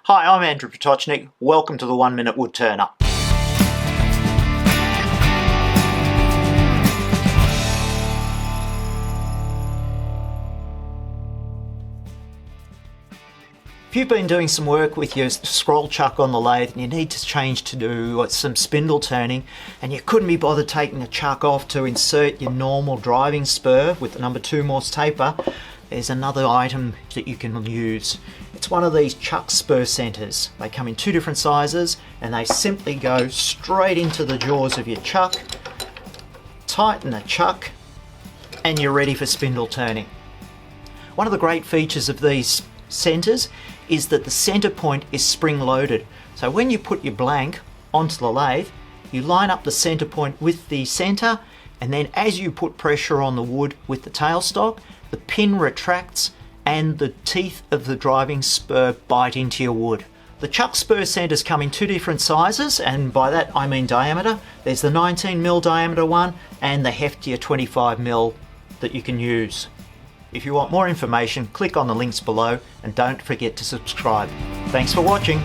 Hi, I'm Andrew Potocznik. Welcome to the 1 Minute Woodturner. If you've been doing some work with your scroll chuck on the lathe and you need to change to do some spindle turning and you couldn't be bothered taking the chuck off to insert your normal driving spur with the number 2 Morse taper, there's another item that you can use. It's one of these chuck spur centers. They come in 2 different sizes and they simply go straight into the jaws of your chuck, tighten the chuck, and you're ready for spindle turning. One of the great features of these centers is that the center point is spring loaded. So when you put your blank onto the lathe, you line up the center point with the center, and then as you put pressure on the wood with the tailstock, the pin retracts and the teeth of the driving spur bite into your wood. The chuck spur centers come in 2 different sizes, and by that I mean diameter. There's the 19mm diameter one and the heftier 25mm that you can use. If you want more information, click on the links below and don't forget to subscribe. Thanks for watching.